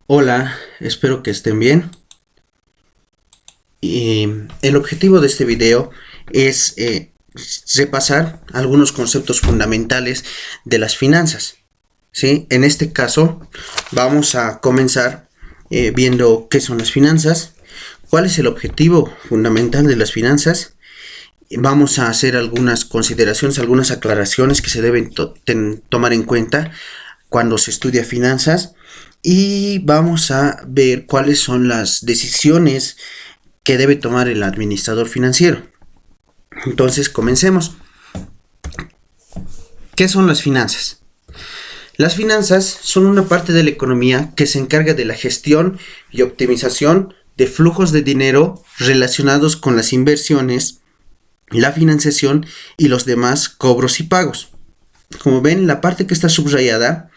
Hola, espero que estén bien. Y el objetivo de este video es repasar algunos conceptos fundamentales de las finanzas. ¿Sí? En este caso vamos a comenzar viendo qué son las finanzas, cuál es el objetivo fundamental de las finanzas. Vamos a hacer algunas consideraciones, algunas aclaraciones que se deben tomar en cuenta cuando se estudia finanzas, y vamos a ver cuáles son las decisiones que debe tomar el administrador financiero. Entonces, comencemos. ¿Qué son las finanzas? Las finanzas son una parte de la economía que se encarga de la gestión y optimización de flujos de dinero relacionados con las inversiones, la financiación y los demás cobros y pagos. Como ven, la parte que está subrayada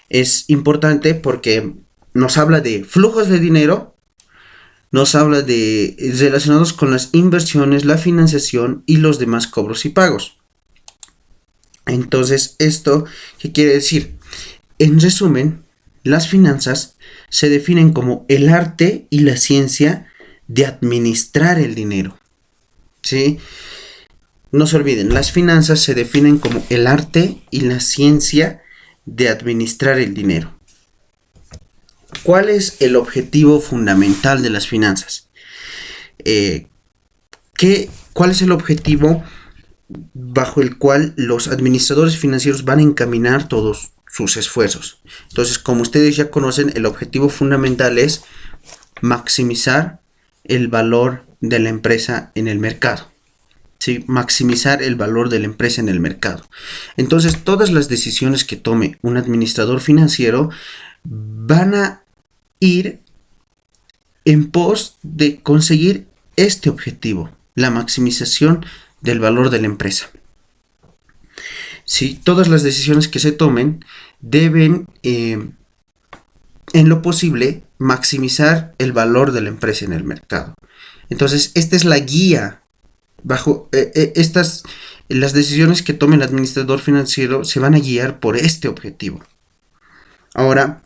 es importante porque nos habla de flujos de dinero, nos habla de relacionados con las inversiones, la financiación y los demás cobros y pagos. Entonces, ¿esto qué quiere decir? En resumen, las finanzas se definen como el arte y la ciencia de administrar el dinero. ¿Sí? No se olviden, las finanzas se definen como el arte y la ciencia de administrar el dinero. ¿Cuál es el objetivo fundamental de las finanzas? ¿Cuál es el objetivo bajo el cual los administradores financieros van a encaminar todos sus esfuerzos? Entonces, como ustedes ya conocen, el objetivo fundamental es maximizar el valor de la empresa en el mercado. ¿Sí? Maximizar el valor de la empresa en el mercado. Entonces, todas las decisiones que tome un administrador financiero van a ir en pos de conseguir este objetivo, la maximización del valor de la empresa. ¿Sí? Todas las decisiones que se tomen deben, en lo posible, maximizar el valor de la empresa en el mercado. Entonces, esta es la guía. Bajo las decisiones que tome el administrador financiero se van a guiar por este objetivo. Ahora,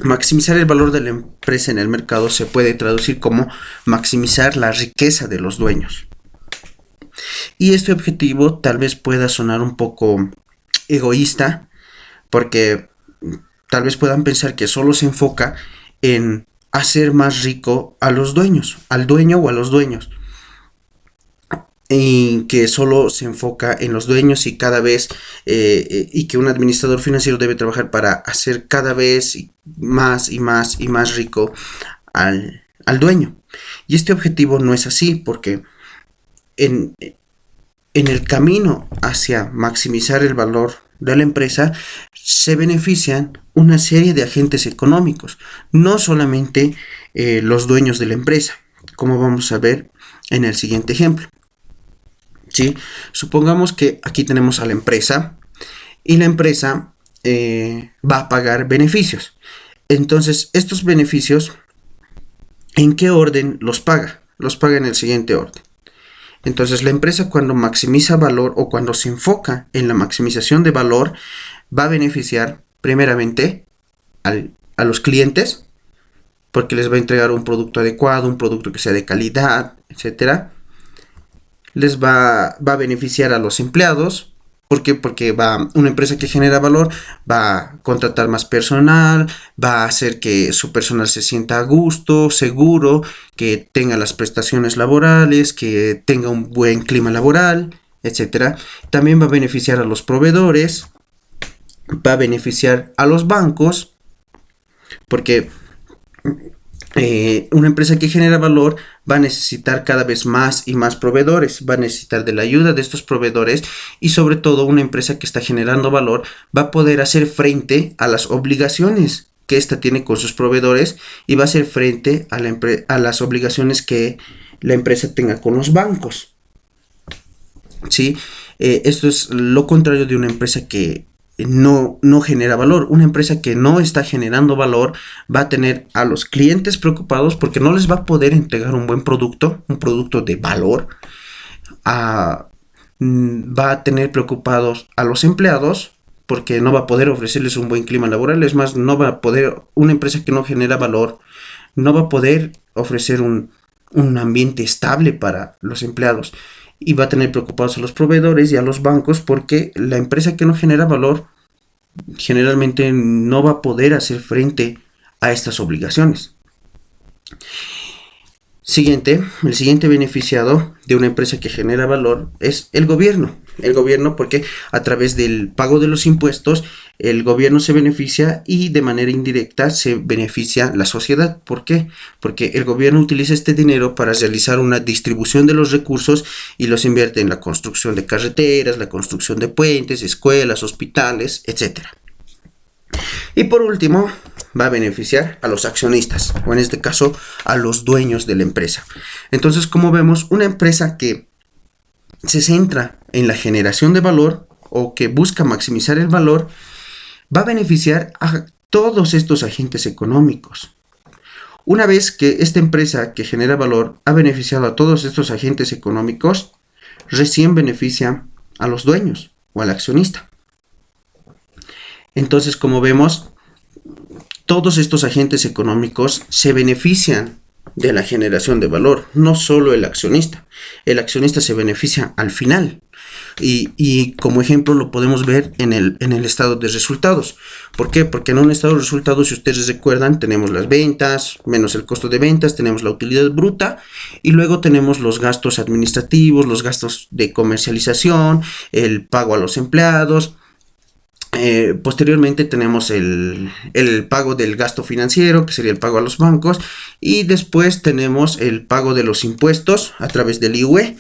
maximizar el valor de la empresa en el mercado se puede traducir como maximizar la riqueza de los dueños. Y este objetivo tal vez pueda sonar un poco egoísta, porque tal vez puedan pensar que solo se enfoca en hacer más rico a los dueños, al dueño o a los dueños, y que solo se enfoca en los dueños y cada vez y que un administrador financiero debe trabajar para hacer cada vez más y más y más rico al dueño. Y este objetivo no es así, porque en el camino hacia maximizar el valor de la empresa se benefician una serie de agentes económicos, no solamente los dueños de la empresa, como vamos a ver en el siguiente ejemplo. ¿Sí? Supongamos que aquí tenemos a la empresa y la empresa va a pagar beneficios. Entonces, estos beneficios, ¿en qué orden los paga? Los paga en el siguiente orden. Entonces, la empresa, cuando maximiza valor o cuando se enfoca en la maximización de valor, va a beneficiar primeramente a los clientes, porque les va a entregar un producto adecuado, un producto que sea de calidad, etcétera. Les va a beneficiar a los empleados. ¿Por qué? Porque una empresa que genera valor va a contratar más personal, va a hacer que su personal se sienta a gusto, seguro, que tenga las prestaciones laborales, que tenga un buen clima laboral, etc. También va a beneficiar a los proveedores, va a beneficiar a los bancos, porque una empresa que genera valor va a necesitar cada vez más y más proveedores, va a necesitar de la ayuda de estos proveedores, y sobre todo una empresa que está generando valor va a poder hacer frente a las obligaciones que ésta tiene con sus proveedores y va a hacer frente a las obligaciones que la empresa tenga con los bancos. ¿Sí? Esto es lo contrario de una empresa que no genera valor. Una empresa que no está generando valor va a tener a los clientes preocupados porque no les va a poder entregar un buen producto, un producto de valor. Va a tener preocupados a los empleados porque no va a poder ofrecerles un buen clima laboral. Es más, no va a poder, una empresa que no genera valor, no va a poder ofrecer un ambiente estable para los empleados y va a tener preocupados a los proveedores y a los bancos, porque la empresa que no genera valor generalmente no va a poder hacer frente a estas obligaciones. El siguiente beneficiado de una empresa que genera valor es el gobierno. El gobierno, porque a través del pago de los impuestos, el gobierno se beneficia y de manera indirecta se beneficia la sociedad. ¿Por qué? Porque el gobierno utiliza este dinero para realizar una distribución de los recursos y los invierte en la construcción de carreteras, la construcción de puentes, escuelas, hospitales, etcétera. Y por último, va a beneficiar a los accionistas, o en este caso a los dueños de la empresa. Entonces, como vemos, una empresa que se centra en la generación de valor o que busca maximizar el valor, va a beneficiar a todos estos agentes económicos. Una vez que esta empresa que genera valor ha beneficiado a todos estos agentes económicos, recién beneficia a los dueños o al accionista. Entonces, como vemos, todos estos agentes económicos se benefician de la generación de valor, no solo el accionista. El accionista se beneficia al final. Y como ejemplo lo podemos ver en el estado de resultados. ¿Por qué? Porque en un estado de resultados, si ustedes recuerdan, tenemos las ventas, menos el costo de ventas, tenemos la utilidad bruta y luego tenemos los gastos administrativos, los gastos de comercialización, el pago a los empleados. Posteriormente tenemos el pago del gasto financiero, que sería el pago a los bancos, y después tenemos el pago de los impuestos a través del IVA.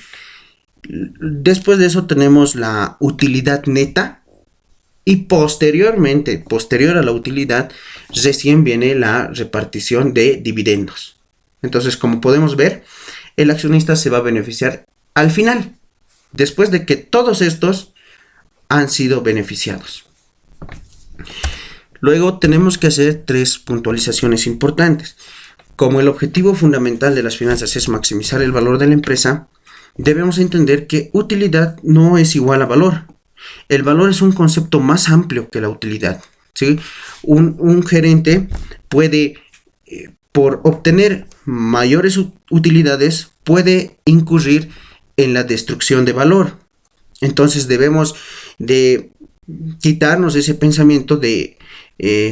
Después de eso tenemos la utilidad neta y posterior a la utilidad, recién viene la repartición de dividendos. Entonces, como podemos ver, el accionista se va a beneficiar al final, después de que todos estos han sido beneficiados. Luego tenemos que hacer 3 puntualizaciones importantes. Como el objetivo fundamental de las finanzas es maximizar el valor de la empresa, debemos entender que utilidad no es igual a valor. El valor es un concepto más amplio que la utilidad, ¿sí? Un gerente puede, por obtener mayores utilidades, puede incurrir en la destrucción de valor. Entonces debemos de quitarnos ese pensamiento de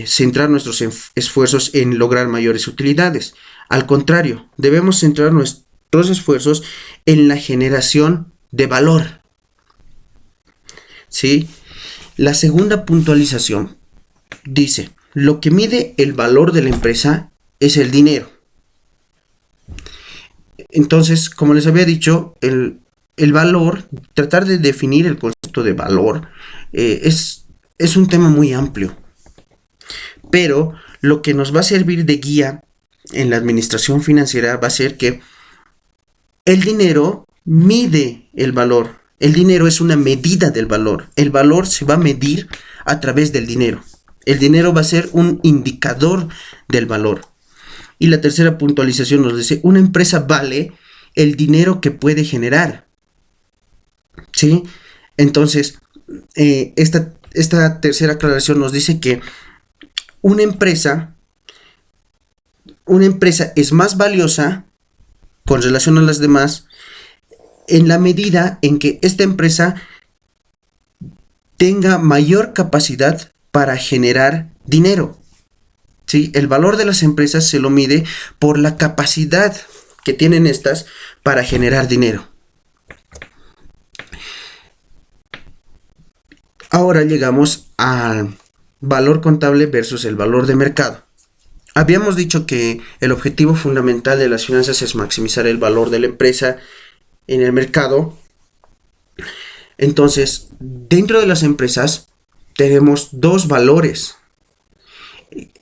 centrar nuestros esfuerzos en lograr mayores utilidades. Al contrario, debemos centrar nuestros esfuerzos en la generación de valor. ¿Sí? La segunda puntualización dice: lo que mide el valor de la empresa es el dinero. Entonces, como les había dicho, el valor, tratar de definir el concepto de valor es un tema muy amplio, pero lo que nos va a servir de guía en la administración financiera va a ser que el dinero mide el valor. El dinero es una medida del valor. El valor se va a medir a través del dinero. El dinero va a ser un indicador del valor. Y la tercera puntualización nos dice: una empresa vale el dinero que puede generar. ¿Sí? Entonces, esta tercera aclaración nos dice que una empresa es más valiosa con relación a las demás en la medida en que esta empresa tenga mayor capacidad para generar dinero. ¿Sí? El valor de las empresas se lo mide por la capacidad que tienen estas para generar dinero. Ahora llegamos al valor contable versus el valor de mercado. Habíamos dicho que el objetivo fundamental de las finanzas es maximizar el valor de la empresa en el mercado. Entonces, dentro de las empresas tenemos 2 valores.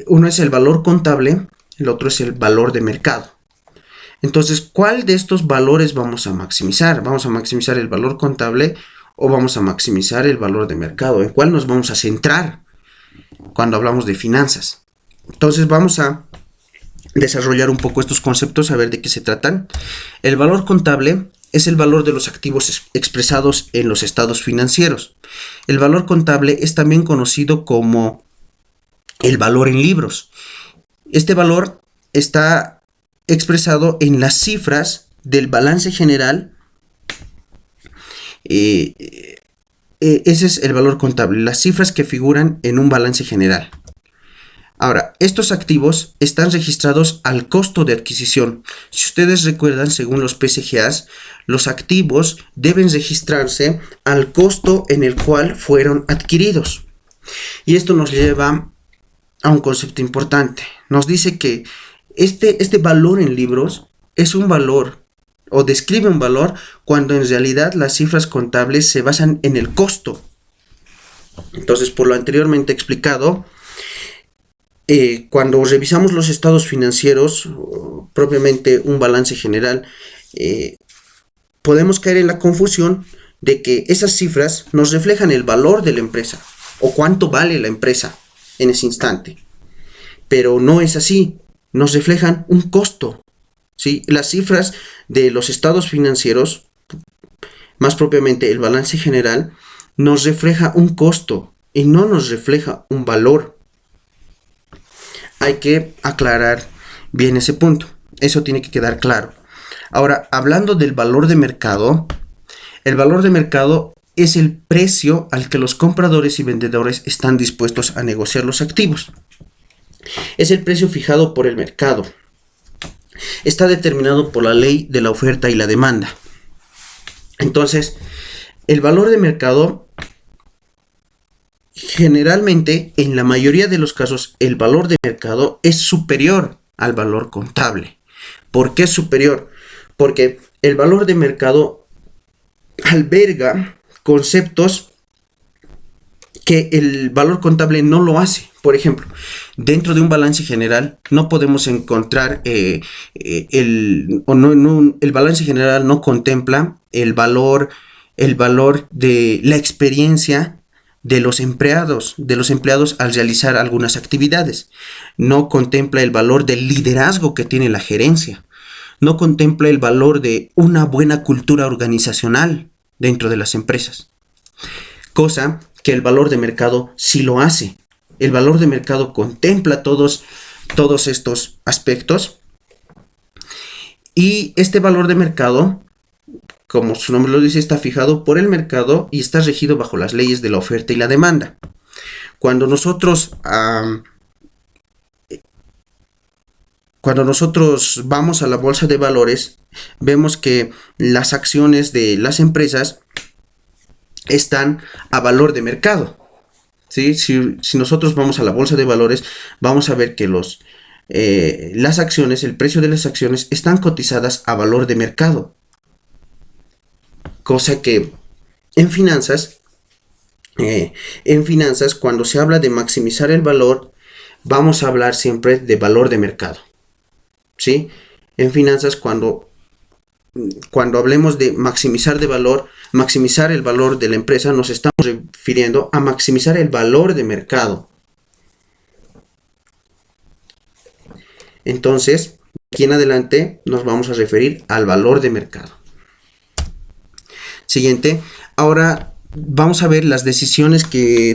Uno es el valor contable, el otro es el valor de mercado. Entonces, ¿cuál de estos valores vamos a maximizar? ¿Vamos a maximizar el valor contable o vamos a maximizar el valor de mercado? ¿En cuál nos vamos a centrar cuando hablamos de finanzas? Entonces vamos a desarrollar un poco estos conceptos, a ver de qué se tratan. El valor contable es el valor de los activos expresados en los estados financieros. El valor contable es también conocido como el valor en libros. Este valor está expresado en las cifras del balance general. Ese es el valor contable, las cifras que figuran en un balance general. Ahora, estos activos están registrados al costo de adquisición. Si ustedes recuerdan, según los PCGAs, los activos deben registrarse al costo en el cual fueron adquiridos. Y esto nos lleva a un concepto importante. Nos dice que este valor en libros es un valor o describe un valor cuando en realidad las cifras contables se basan en el costo. Entonces, por lo anteriormente explicado, cuando revisamos los estados financieros, propiamente un balance general, podemos caer en la confusión de que esas cifras nos reflejan el valor de la empresa o cuánto vale la empresa en ese instante. Pero no es así, nos reflejan un costo, ¿sí? Las cifras de los estados financieros, más propiamente el balance general, nos refleja un costo y no nos refleja un valor. Hay que aclarar bien ese punto. Eso tiene que quedar claro. Ahora, hablando del valor de mercado, el valor de mercado es el precio al que los compradores y vendedores están dispuestos a negociar los activos. Es el precio fijado por el mercado. Está determinado por la ley de la oferta y la demanda. Entonces, el valor de mercado, generalmente, en la mayoría de los casos, el valor de mercado es superior al valor contable. ¿Por qué es superior? Porque el valor de mercado alberga conceptos que el valor contable no lo hace. Por ejemplo, dentro de un balance general no podemos encontrar el balance general no contempla el valor de la experiencia de los empleados al realizar algunas actividades. No contempla el valor del liderazgo que tiene la gerencia. No contempla el valor de una buena cultura organizacional dentro de las empresas. Cosa que el valor de mercado sí lo hace. El valor de mercado contempla todos estos aspectos. Y este valor de mercado, como su nombre lo dice, está fijado por el mercado y está regido bajo las leyes de la oferta y la demanda. Cuando nosotros vamos a la bolsa de valores, vemos que las acciones de las empresas están a valor de mercado. ¿Sí? Si nosotros vamos a la bolsa de valores, vamos a ver que las acciones, el precio de las acciones están cotizadas a valor de mercado. Cosa que en finanzas, cuando se habla de maximizar el valor, vamos a hablar siempre de valor de mercado. ¿Sí? En finanzas, cuando hablemos de maximizar el valor de la empresa, nos estamos refiriendo a maximizar el valor de mercado. Entonces, aquí en adelante nos vamos a referir al valor de mercado. Siguiente, ahora vamos a ver las decisiones que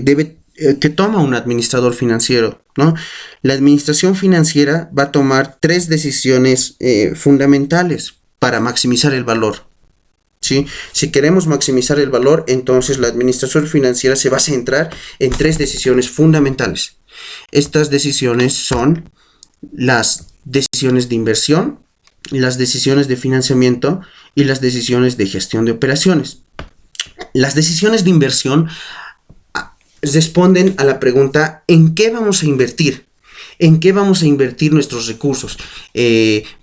toma un administrador financiero, ¿no? La administración financiera va a tomar 3 decisiones fundamentales para maximizar el valor. ¿Sí? Si queremos maximizar el valor, entonces la administración financiera se va a centrar en 3 decisiones fundamentales. Estas decisiones son las decisiones de inversión, las decisiones de financiamiento y las decisiones de gestión de operaciones. Las decisiones de inversión responden a la pregunta: ¿en qué vamos a invertir? ¿En qué vamos a invertir nuestros recursos?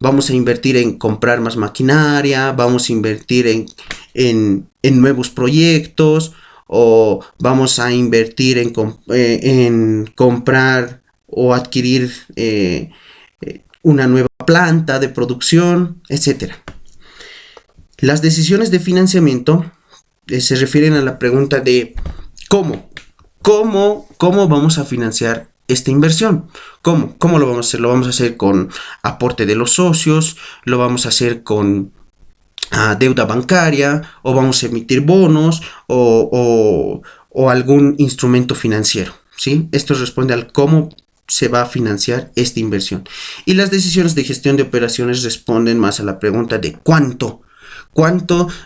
¿Vamos a invertir en comprar más maquinaria? ¿Vamos a invertir en nuevos proyectos? ¿O vamos a invertir en comprar o adquirir una nueva planta de producción, etcétera? Las decisiones de financiamiento se refieren a la pregunta de ¿cómo vamos a financiar esta inversión? ¿Cómo lo vamos a hacer? ¿Lo vamos a hacer con aporte de los socios? ¿Lo vamos a hacer con deuda bancaria, o vamos a emitir bonos, o algún instrumento financiero, ¿sí? Esto responde al cómo se va a financiar esta inversión. Y las decisiones de gestión de operaciones responden más a la pregunta de cuánto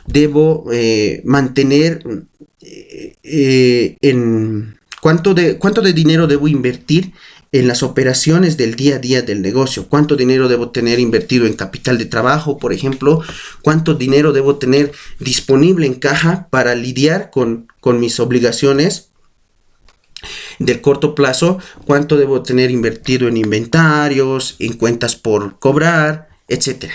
debo mantener, cuánto de dinero debo invertir en las operaciones del día a día del negocio, cuánto dinero debo tener invertido en capital de trabajo, por ejemplo, cuánto dinero debo tener disponible en caja para lidiar con mis obligaciones del corto plazo, cuánto debo tener invertido en inventarios, en cuentas por cobrar, etcétera.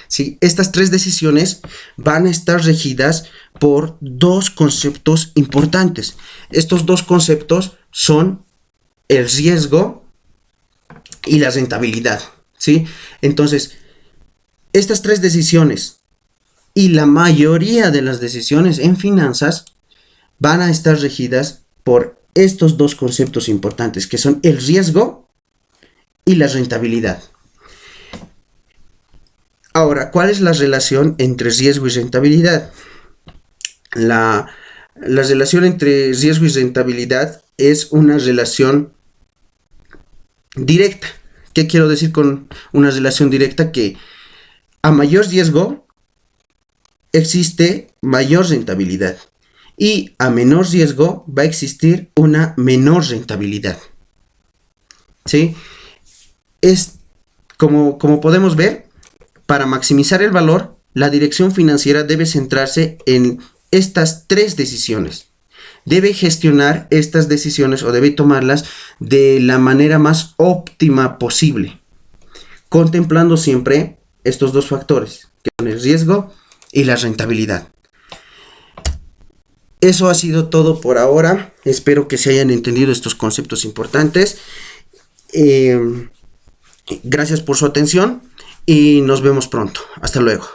¿Sí? Estas tres decisiones van a estar regidas por dos conceptos importantes. Estos dos conceptos son el riesgo y la rentabilidad, ¿sí? Entonces, estas tres decisiones y la mayoría de las decisiones en finanzas van a estar regidas por estos dos conceptos importantes, que son el riesgo y la rentabilidad. Ahora, ¿cuál es la relación entre riesgo y rentabilidad? La relación entre riesgo y rentabilidad es una relación directa. ¿Qué quiero decir con una relación directa? Que a mayor riesgo existe mayor rentabilidad y a menor riesgo va a existir una menor rentabilidad. ¿Sí? Es como podemos ver, para maximizar el valor, la dirección financiera debe centrarse en estas tres decisiones. Debe gestionar estas decisiones o debe tomarlas de la manera más óptima posible, contemplando siempre estos dos factores, que son el riesgo y la rentabilidad. Eso ha sido todo por ahora. Espero que se hayan entendido estos conceptos importantes. Gracias por su atención y nos vemos pronto. Hasta luego.